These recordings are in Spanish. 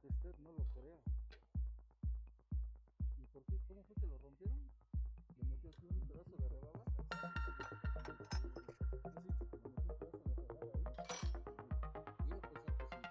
que usted no lo crea. ¿Y por qué? ¿Cómo fue que lo rompieron? Le metió aquí un pedazo de rebaba. Así, le metió un pedazo de rebaba ahí. Y yo pensaba que sí. Tienen la costumbre de darle las uñas. Y sí alcanzaron a hacer algo.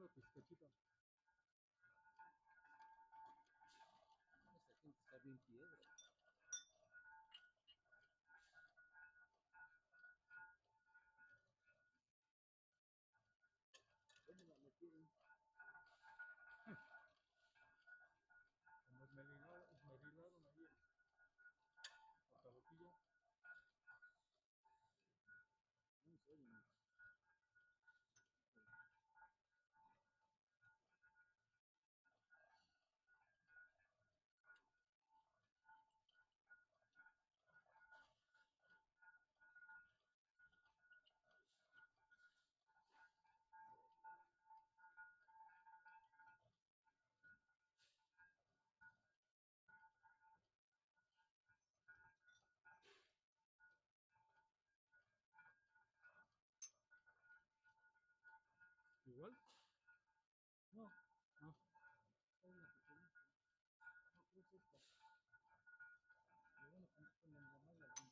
una pizcachita. Esta gente está bien piedra. ¿Cómo la metieron? Como esmerilaron ahí el taboquillo. No sé, igual. No, no. Hay una pequeñita. No, creo que es esta. Lo bueno que no tengo la mala atención.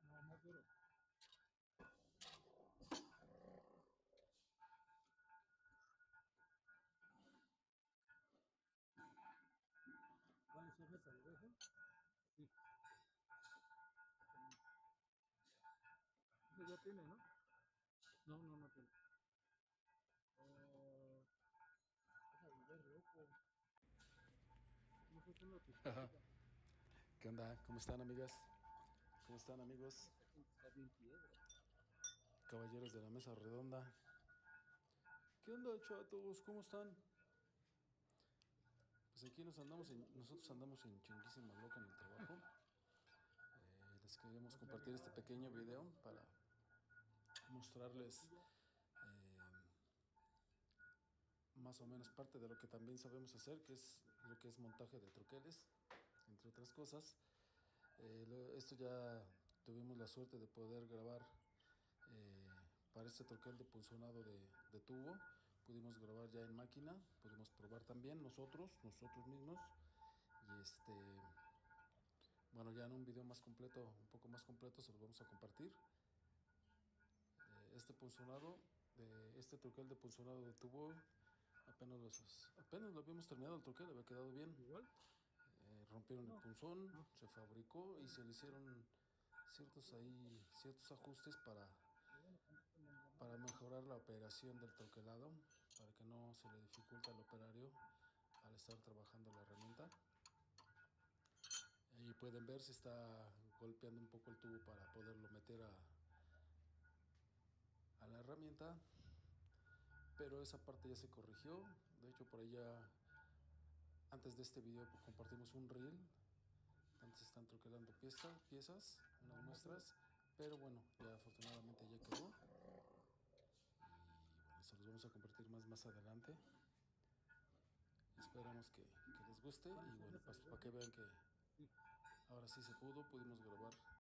No, más duro. ¿Cuáles son esas? ¿De eso? Sí. Eso ya tiene, ¿no? No, no, no tiene. Deja de ver, loco. No sé, son una Ajá. pizcachita. ¿Qué onda? ¿Cómo están, amigas? ¿Cómo están, amigos? Esta gente está bien piedra. Caballeros de la mesa redonda. ¿Qué onda, chatos? ¿Cómo están? Pues aquí nosotros andamos en chinguísima loca en el trabajo. Les queremos compartir este pequeño video para mostrarles más o menos parte de lo que también sabemos hacer, que es lo que es montaje de troqueles, entre otras cosas. Esto ya tuvimos la suerte de poder grabar para este troquel de punzonado de tubo. Pudimos grabar ya en máquina, pudimos probar también nosotros mismos. Y bueno, ya en un video más completo, un poco más completo, se lo vamos a compartir. Este punzonado, este troquel de punzonado de tubo, apenas lo habíamos terminado el troquel, había quedado bien. Igual. Rompieron el No, punzón, no. se fabricó y se le hicieron ciertos ajustes Lo bueno que no tengo la para mala mejorar la operación del troquelado, para que no se le dificulte al operario al estar trabajando la herramienta. Ahí pueden ver si está golpeando un poco el tubo para poderlo meter a la herramienta, pero esa parte ya se corrigió. De hecho, por ahí ya antes de este video compartimos un reel donde se están troquelando piezas, unas no, más duro. muestras, pero bueno, ya afortunadamente ya quedó. Y bueno, se los vamos a compartir más adelante. Esperamos que les guste y ¿Cuáles son bueno, esas? pues ¿De para que eso? vean que Sí. ahora sí se pudimos grabar